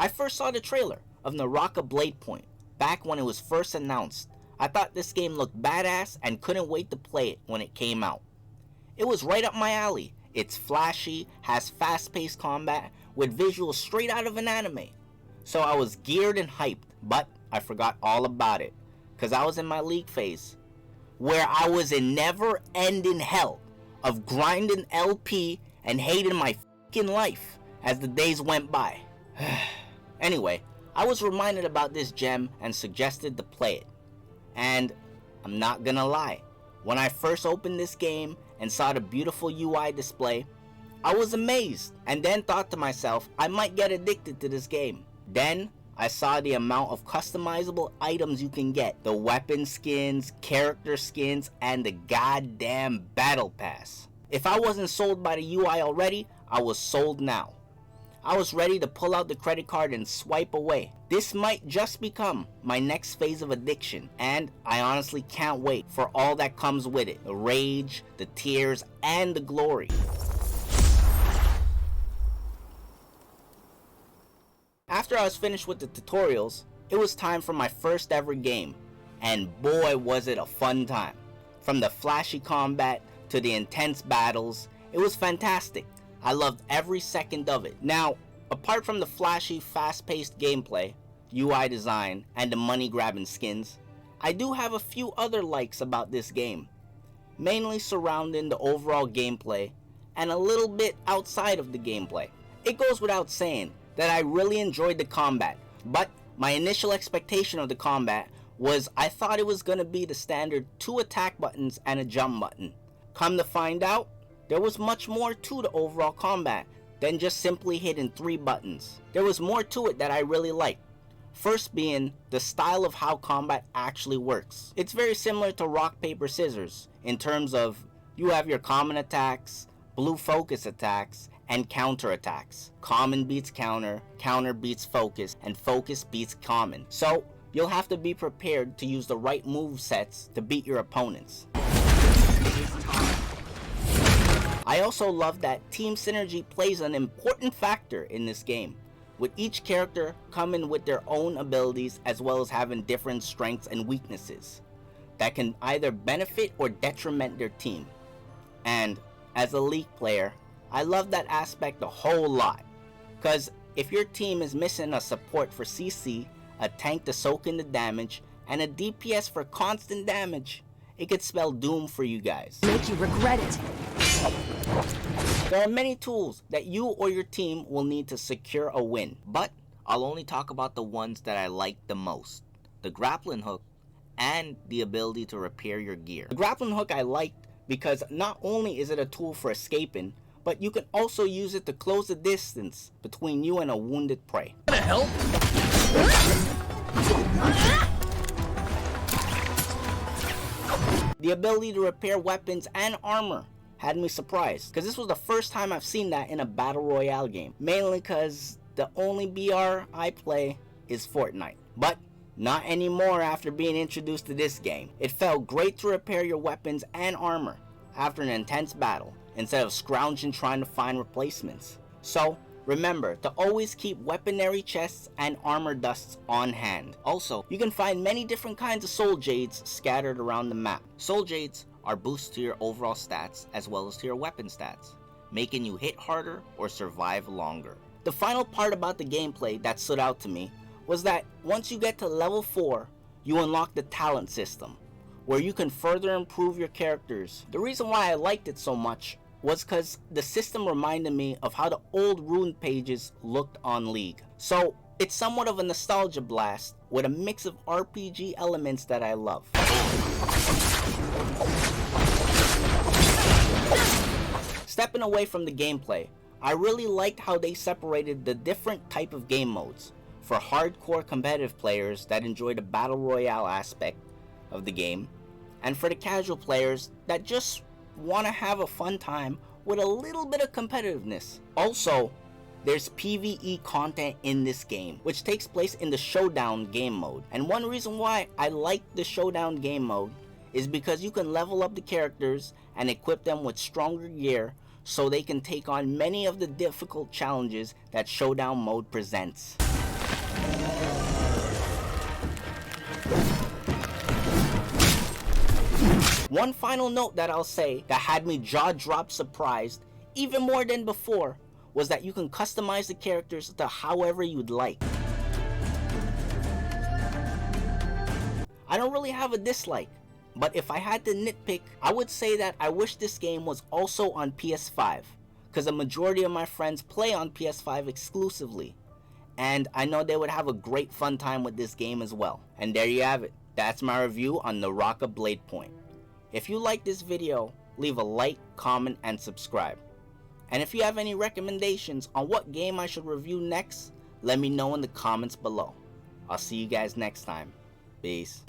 I first saw the trailer of Naraka Bladepoint back when it was first announced. I thought this game looked badass and couldn't wait to play it when it came out. It was right up my alley. It's flashy, has fast-paced combat with visuals straight out of an anime. So I was geared and hyped, but I forgot all about it because I was in my league phase where I was in never-ending hell of grinding LP and hating my fucking life as the days went by. Anyway, I was reminded about this gem and suggested to play it. And I'm not gonna lie, when I first opened this game and saw the beautiful UI display, I was amazed and then thought to myself I might get addicted to this game. Then I saw the amount of customizable items you can get, the weapon skins, character skins, and the goddamn battle pass. If I wasn't sold by the UI already, I was sold now. I was ready to pull out the credit card and swipe away. This might just become my next phase of addiction, and I honestly can't wait for all that comes with it. The rage, the tears, and the glory. After I was finished with the tutorials, it was time for my first ever game, and boy was it a fun time. From the flashy combat to the intense battles, it was fantastic. I loved every second of it. Now, apart from the flashy, fast-paced gameplay, UI design, and the money-grabbing skins, I do have a few other likes about this game, mainly surrounding the overall gameplay and a little bit outside of the gameplay. It goes without saying that I really enjoyed the combat, but my initial expectation of the combat was I thought it was going to be the standard 2 attack buttons and a jump button. Come to find out, there was much more to the overall combat than just simply hitting 3 buttons. There was more to it that I really liked. First being the style of how combat actually works. It's very similar to rock, paper, scissors in terms of you have your common attacks, blue focus attacks, and counter attacks. Common beats counter, counter beats focus, and focus beats common. So you'll have to be prepared to use the right move sets to beat your opponents. I also love that team synergy plays an important factor in this game, with each character coming with their own abilities as well as having different strengths and weaknesses that can either benefit or detriment their team. And as a League player, I love that aspect a whole lot, because if your team is missing a support for CC, a tank to soak in the damage, and a DPS for constant damage, it could spell doom for you guys. Make you regret it. There are many tools that you or your team will need to secure a win, but I'll only talk about the ones that I like the most. The grappling hook and the ability to repair your gear. The grappling hook I liked because not only is it a tool for escaping, but you can also use it to close the distance between you and a wounded prey. Gonna help? The ability to repair weapons and armor had me surprised, because this was the first time I've seen that in a Battle Royale game, mainly because the only BR I play is Fortnite. But not anymore after being introduced to this game. It felt great to repair your weapons and armor after an intense battle, instead of scrounging trying to find replacements. So remember to always keep weaponry chests and armor dusts on hand. Also, you can find many different kinds of soul jades scattered around the map. Soul jades are boosts to your overall stats as well as to your weapon stats, making you hit harder or survive longer. The final part about the gameplay that stood out to me was that once you get to level 4, you unlock the talent system, where you can further improve your characters. The reason why I liked it so much was because the system reminded me of how the old rune pages looked on League. So it's somewhat of a nostalgia blast with a mix of RPG elements that I love. Stepping away from the gameplay, I really liked how they separated the different type of game modes for hardcore competitive players that enjoy the Battle Royale aspect of the game, and for the casual players that just want to have a fun time with a little bit of competitiveness. Also, there's PvE content in this game, which takes place in the Showdown game mode. And one reason why I like the Showdown game mode is because you can level up the characters and equip them with stronger gear so they can take on many of the difficult challenges that Showdown mode presents. One final note that I'll say that had me jaw-drop surprised even more than before was that you can customize the characters to however you'd like. I don't really have a dislike, but if I had to nitpick, I would say that I wish this game was also on PS5, because a majority of my friends play on PS5 exclusively, and I know they would have a great fun time with this game as well. And there you have it. That's my review on Naraka Bladepoint. If you like this video, leave a like, comment, and subscribe. And if you have any recommendations on what game I should review next, let me know in the comments below. I'll see you guys next time. Peace.